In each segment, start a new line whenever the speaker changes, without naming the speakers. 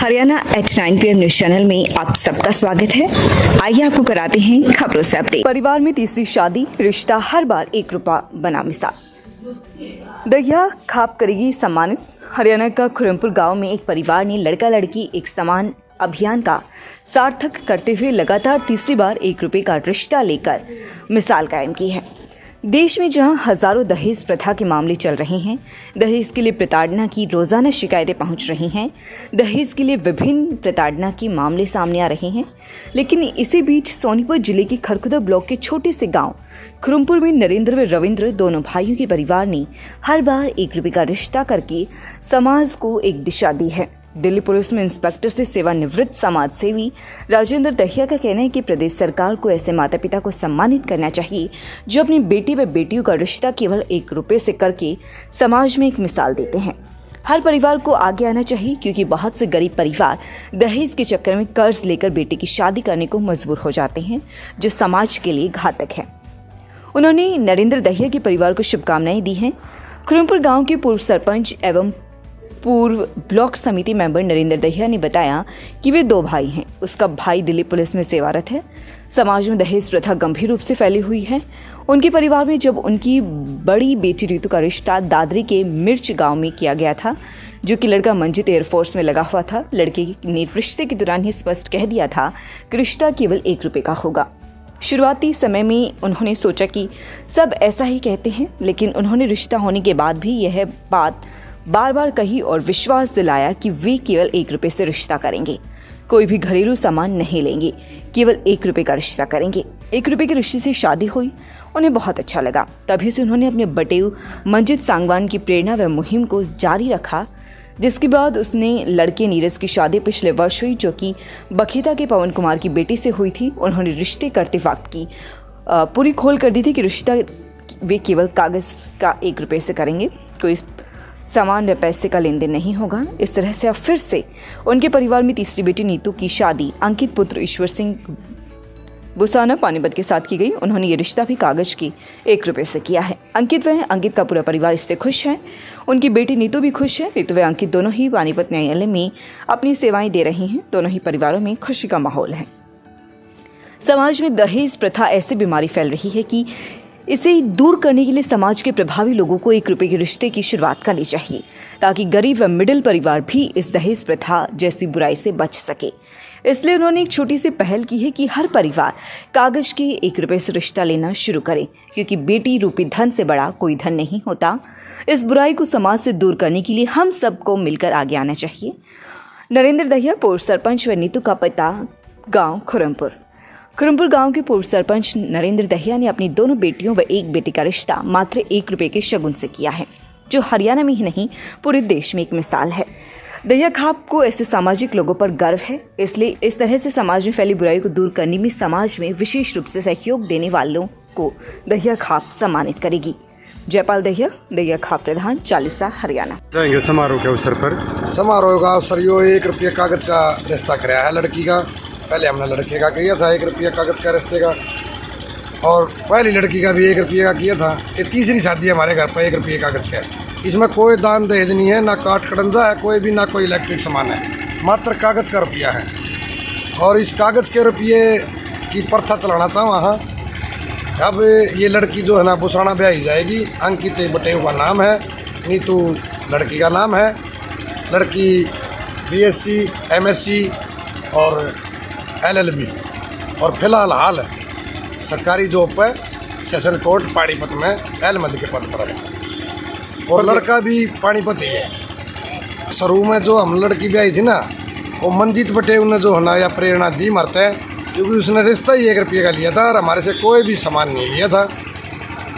Haryana H9 PM news channel में आप सबका स्वागत है। आइए आपको कराते हैं खबरों से अपडेट। परिवार में तीसरी शादी, रिश्ता हर बार 1 रुपया बना मिसाल। दहिया खाप करेगी सम्मानित। हरियाणा का खुरमपुर गांव में एक परिवार ने लड़का लड़की एक समान अभियान का सार्थक करते हुए लगातार तीसरी बार 1 रुपये का रिश्ता लेकर मिसाल कायम की है। देश में जहां हजारों दहेज प्रथा के मामले चल रहे हैं, दहेज के लिए प्रताड़ना की रोजाना शिकायतें पहुंच रही हैं, दहेज के लिए विभिन्न प्रताड़ना के मामले सामने आ रहे हैं, लेकिन इसी बीच सोनीपत जिले के खरखुदा ब्लॉक के छोटे से गांव खुरमपुर में नरेंद्र व रविंद्र दोनों भाइयों के परिवार ने हर बार 1 रुपये का रिश्ता करके समाज को एक दिशा दी है। दिल्ली पुलिस में इंस्पेक्टर से सेवानिवृत्त समाज सेवी राजेंद्र दहिया का कहना है कि प्रदेश सरकार को ऐसे माता पिता को सम्मानित करना चाहिए जो अपनी बेटी व बेटियों का रिश्ता केवल 1 रुपये से करके समाज में एक मिसाल देते हैं। हर परिवार को आगे आना चाहिए क्योंकि बहुत से गरीब परिवार दहेज के चक्कर में कर्ज लेकर बेटी की शादी करने को मजबूर हो जाते हैं, जो समाज के लिए घातक है। उन्होंने नरेंद्र दहिया के परिवार को शुभकामनाएं दी हैं। खुरमपुर गाँव के पूर्व सरपंच एवं पूर्व ब्लॉक समिति मेंबर नरेंद्र दहिया ने बताया कि वे 2 भाई हैं। उसका भाई दिल्ली पुलिस में सेवारत है। समाज में दहेज प्रथा गंभीर रूप से फैली हुई है। उनके परिवार में जब उनकी बड़ी बेटी रीतू का रिश्ता दादरी के मिर्च गांव में किया गया था, जो कि लड़का मंजित एयरफोर्स में लगा हुआ था, लड़के ने रिश्ते के दौरान ही स्पष्ट कह दिया था कि रिश्ता केवल 1 रुपये का होगा। शुरुआती समय में उन्होंने सोचा कि सब ऐसा ही कहते हैं, लेकिन उन्होंने रिश्ता होने के बाद भी यह बात बार बार कही और विश्वास दिलाया कि वे केवल 1 रुपये से रिश्ता करेंगे, कोई भी घरेलू सामान नहीं लेंगे, केवल 1 रुपये का रिश्ता करेंगे। 1 रुपये के रिश्ते से शादी हुई, उन्हें बहुत अच्छा लगा। तभी से उन्होंने अपने बटेऊ मंजित सांगवान की प्रेरणा व मुहिम को जारी रखा, जिसके बाद उसने लड़के नीरज की शादी पिछले वर्ष हुई, जो कि बखेता के पवन कुमार की बेटी से हुई थी। उन्होंने रिश्ते करते वक्त की पूरी खोल कर दी थी कि रिश्ता वे केवल कागज का 1 रुपये से करेंगे, कोई सामान व पैसे का लेन देन नहीं होगा। इस तरह से अब फिर से उनके परिवार में तीसरी बेटी नीतू की शादी अंकित पुत्र ईश्वर सिंह बुसाना पानीपत के साथ की गई। उन्होंने ये रिश्ता भी कागज की 1 रुपये से किया है। अंकित का पूरा परिवार इससे खुश है। उनकी बेटी नीतू भी खुश है। नीतू व अंकित दोनों ही पानीपत न्यायालय में अपनी सेवाएं दे रहे हैं। दोनों ही परिवारों में खुशी का माहौल है। समाज में दहेज प्रथा ऐसी बीमारी फैल रही है कि इसे दूर करने के लिए समाज के प्रभावी लोगों को 1 रुपये के रिश्ते की शुरुआत करनी चाहिए, ताकि गरीब व मिडिल परिवार भी इस दहेज प्रथा जैसी बुराई से बच सके। इसलिए उन्होंने एक छोटी सी पहल की है कि हर परिवार कागज के 1 रुपये से रिश्ता लेना शुरू करे, क्योंकि बेटी रूपी धन से बड़ा कोई धन नहीं होता। इस बुराई को समाज से दूर करने के लिए हम सबको मिलकर आगे आना चाहिए। नरेंद्र दहिया पूर्व सरपंच व नीतू का पिता, गाँव खुरमपुर गांव के पूर्व सरपंच नरेंद्र दहिया ने अपनी 2 बेटियों व 1 बेटे का रिश्ता मात्र 1 रुपये के शगुन से किया है, जो हरियाणा में ही नहीं पूरे देश में एक मिसाल है। दहिया खाप को ऐसे सामाजिक लोगों पर गर्व है। इसलिए इस तरह से समाज में फैली बुराई को दूर करने में समाज में विशेष रूप से सहयोग देने वालों को दहिया खाप सम्मानित करेगी। जयपाल दहिया खाप प्रधान, चालीसा, हरियाणा।
समारोह के अवसर पर यो 1 रुपये कागज का रिश्ता कराया है लड़की का। पहले हमने लड़के का किया था 1 रुपये कागज का रिश्ते का, और पहली लड़की का भी 1 रुपये का किया था। ये तीसरी शादी है हमारे घर पर 1 रुपये कागज का। इसमें कोई दान दहेज नहीं है, ना काट खड़ंजा है कोई भी, ना कोई इलेक्ट्रिक सामान है, मात्र कागज का रुपया है। और इस कागज के रुपये की प्रथा चलाना चाहूँ। हाँ, अब ये लड़की जो है ना बुसाना ब्याही जाएगी। अंकित बटेऊ का नाम है, नीतू लड़की का नाम है। लड़की BSc MSc और LLB और फिलहाल हाल सरकारी जॉब पर सेशन कोर्ट पानीपत में एल के पद पर है, और लड़का भी पानीपत ही है। शुरू में जो हम लड़की ब्याही थी ना, वो मंजित बटेऊ ने जो है ना या प्रेरणा दी मरते हैं, क्योंकि उसने रिश्ता ही 1 रुपये का लिया था और हमारे से कोई भी सामान नहीं लिया था।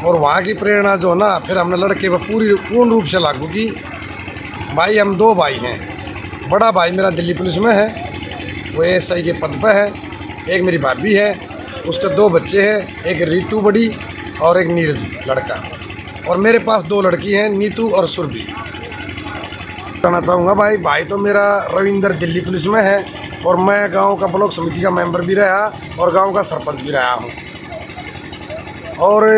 और वहाँ की प्रेरणा जो है ना, फिर हमने लड़के पर पूर्ण रूप से लागू की। भाई हम 2 भाई हैं। बड़ा भाई मेरा दिल्ली पुलिस में है, वो SI के पद पर है। एक मेरी भाभी है, उसके 2 बच्चे हैं, एक रीतू बड़ी और एक नीरज लड़का। और मेरे पास 2 लड़की हैं, नीतू और सुरभि। कहना चाहूँगा भाई तो मेरा रविंद्र दिल्ली पुलिस में है, और मैं गांव का ब्लॉक समिति का मेंबर भी रहा और गांव का सरपंच भी रहा हूँ। और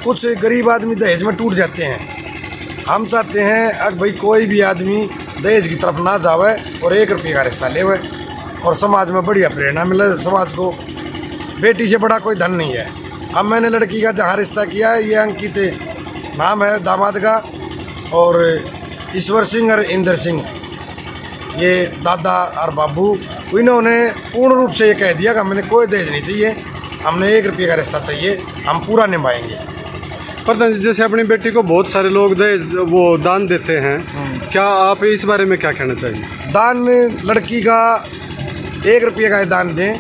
कुछ गरीब आदमी दहेज में टूट जाते हैं। हम चाहते हैं अगर भाई कोई भी आदमी दहेज की तरफ ना जावे और 1 रुपये का रिश्ता लेवे और समाज में बढ़िया प्रेरणा मिले समाज को। बेटी से बड़ा कोई धन नहीं है। अब मैंने लड़की का जहाँ रिश्ता किया है, ये अंकित नाम है दामाद का, और ईश्वर सिंह और इंदर सिंह, ये दादा और बाबू, इन्होंने पूर्ण रूप से ये कह दिया कि हमने कोई दहेज नहीं चाहिए, हमने 1 रुपये का रिश्ता चाहिए, हम पूरा निभाएंगे।
प्रधान जी, जैसे अपनी बेटी को बहुत सारे लोग दहेज वो दान देते हैं, क्या आप इस बारे में क्या कहना चाहिए?
दान लड़की का 1 रुपये का दान दें,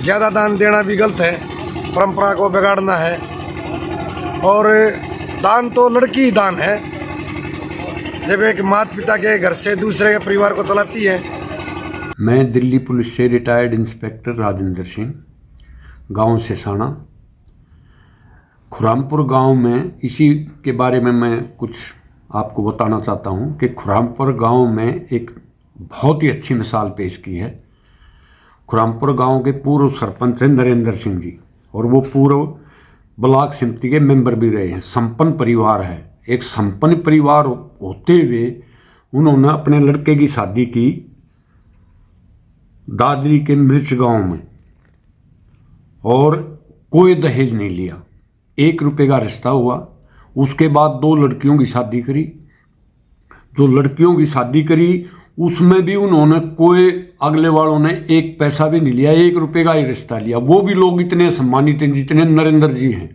ज़्यादा दान देना भी गलत है, परंपरा को बिगाड़ना है। और दान तो लड़की ही दान है, जब एक माता पिता के घर से दूसरे के परिवार को चलाती है।
मैं दिल्ली पुलिस से रिटायर्ड इंस्पेक्टर राजेंद्र सिंह, गांव सेसाना, खुरामपुर गांव में, इसी के बारे में मैं कुछ आपको बताना चाहता हूं कि खुरामपुर गांव में एक बहुत ही अच्छी मिसाल पेश की है। खुरामपुर गांव के पूर्व सरपंच हैं नरेंद्र सिंह जी, और वो पूर्व ब्लॉक समिति के मेंबर भी रहे हैं। संपन्न परिवार है। एक संपन्न परिवार होते हुए उन्होंने अपने लड़के की शादी की दादरी के मिर्च गांव में, और कोई दहेज नहीं लिया, 1 रुपये का रिश्ता हुआ। उसके बाद 2 लड़कियों की शादी करी। जो लड़कियों की शादी करी उसमें भी उन्होंने कोई, अगले वालों ने 1 पैसा भी नहीं लिया, 1 रुपये का ही रिश्ता लिया। वो भी लोग इतने सम्मानित हैं जितने नरेंद्र जी हैं,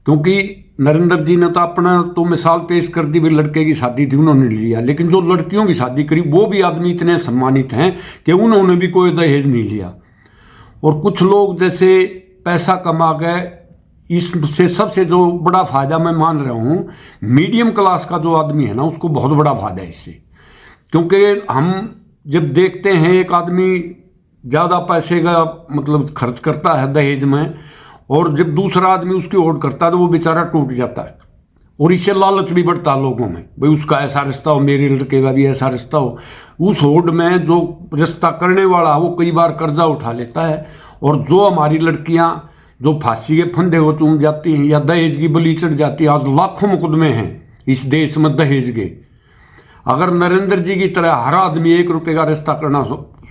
क्योंकि नरेंद्र जी ने तो अपना तो मिसाल पेश कर दी, भी लड़के की शादी थी उन्होंने लिया, लेकिन जो लड़कियों की शादी करी वो भी आदमी इतने सम्मानित हैं कि उन्होंने भी कोई दहेज नहीं लिया। और कुछ लोग जैसे पैसा कमा गए, इससे सबसे जो बड़ा फायदा मैं मान रहा हूँ, मीडियम क्लास का जो आदमी है ना, उसको बहुत बड़ा फायदा है इससे। क्योंकि हम जब देखते हैं एक आदमी ज़्यादा पैसे का मतलब खर्च करता है दहेज में, और जब दूसरा आदमी उसकी ओट करता है तो वो बेचारा टूट जाता है, और इससे लालच भी बढ़ता है लोगों में, भाई उसका ऐसा रिश्ता हो, मेरे लड़के का भी ऐसा रिश्ता हो। उस होड़ में जो रिश्ता करने वाला वो कई बार कर्जा उठा लेता है, और जो हमारी लड़कियां जो फांसी के फंदे को चूम जाती हैं या दहेज की बलि चढ़ जाती है। आज लाखों मुकदमे हैं इस देश में दहेज के। अगर नरेंद्र जी की तरह हर आदमी 1 रुपये का रिश्ता करना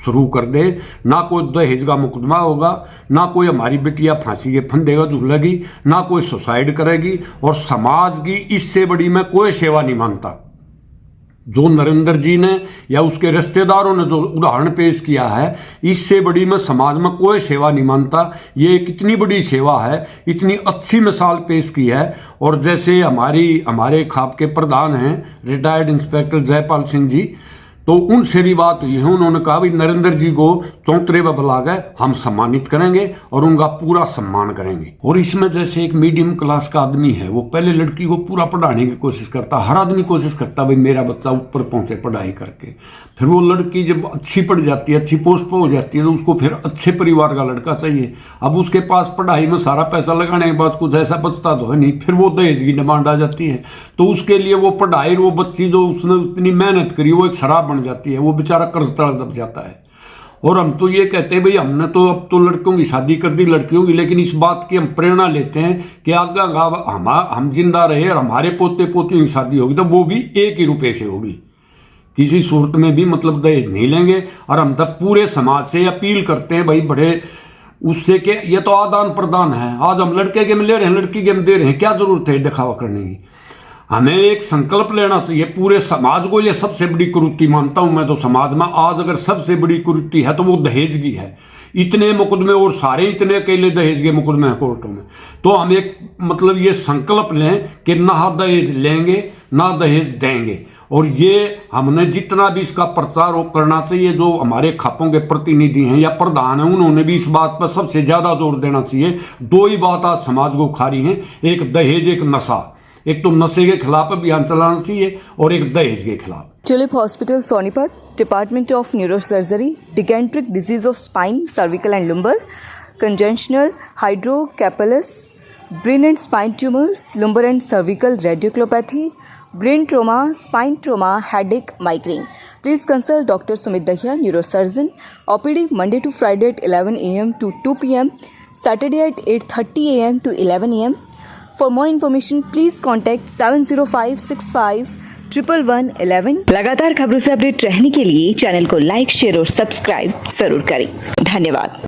शुरू कर दे, ना कोई दहेज का मुकदमा होगा, ना कोई हमारी बिटिया फांसी के फंदे का झूलेगी, ना कोई सुसाइड करेगी, और समाज की इससे बड़ी मैं कोई सेवा नहीं मानता। जो नरेंद्र जी ने या उसके रिश्तेदारों ने जो उदाहरण पेश किया है, इससे बड़ी मैं समाज में कोई सेवा नहीं मानता। ये एक इतनी बड़ी सेवा है, इतनी अच्छी मिसाल पेश की है। और जैसे हमारे खाप के प्रधान हैं रिटायर्ड इंस्पेक्टर जयपाल सिंह जी, तो उनसे भी बात हुई है। उन्होंने कहा भाई नरेंद्र जी को चौंतरे में बुला गए, हम सम्मानित करेंगे और उनका पूरा सम्मान करेंगे। और इसमें जैसे एक मीडियम क्लास का आदमी है, वो पहले लड़की को पूरा पढ़ाने की कोशिश करता, हर आदमी कोशिश करता भाई मेरा बच्चा ऊपर पहुंचे पढ़ाई करके। फिर वो लड़की जब अच्छी पढ़ जाती है, अच्छी पोस्ट पर हो जाती है, तो उसको फिर अच्छे परिवार का लड़का चाहिए। अब उसके पास पढ़ाई में सारा पैसा लगाने के बाद कुछ ऐसा बचता तो है नहीं, फिर वो दहेज की डिमांड आ जाती है। तो उसके लिए वो पढ़ाई, वो बच्ची जो उसने इतनी मेहनत करी, वो एक शराब जाती है, वो बेचारा कर्ज दब जाता है। और हम तो ये कहते हैं भाई हमने तो अब तो लड़कों की शादी कर दी लड़कियों की, लेकिन इस बात की हम प्रेरणा लेते हैं कि आगे हम जिंदा रहे और हमारे पोते पोतियों की शादी होगी तो वो भी 1 ही रुपये से होगी, किसी सूरत में भी मतलब दहेज नहीं लेंगे। और हम तब पूरे समाज से अपील करते हैं भाई बड़े उससे कि ये तो आदान प्रदान है। आज हम लड़के के में ले रहे हैं, लड़की के में दे रहे हैं, क्या जरूरत है दिखावा करने की। हमें एक संकल्प लेना चाहिए पूरे समाज को। ये सबसे बड़ी कुरीति मानता हूं मैं तो समाज में आज अगर सबसे बड़ी कुरीति है तो वो दहेज की है। इतने मुकदमे और सारे इतने अकेले दहेज के मुकदमे हैं कोर्टों में। तो हम एक मतलब ये संकल्प लें कि ना दहेज लेंगे ना दहेज देंगे। और ये हमने जितना भी इसका प्रचार करना चाहिए, जो हमारे खापों के प्रतिनिधि हैं या प्रधान हैं उन्होंने भी इस बात पर सबसे ज्यादा जोर देना चाहिए। 2 ही बात आज समाज को खा रही हैं, एक दहेज एक नशा। एक तो नशे के खिलाफ अभियान चलाना चाहिए और एक दहेज के खिलाफ।
Tulip Hospital, Sonipat, Department of Neurosurgery, Digentric Disease of Spine, Cervical and Lumbar, Congenital Hydrocephalus, Brain and Spine Tumors, Lumbar and Cervical Radiculopathy, Brain Trauma, Spine Trauma, Headache, Migraine. Please consult Dr. Sumit Dahiya, Neurosurgeon, OPD Monday to Friday at 11 a.m. to 2 p.m., Saturday at 8:30 a.m. to 11 a.m. For more information, please contact 70565 1111 लगातार खबरों से update रहने के लिए channel को like, share और subscribe जरूर करें। धन्यवाद।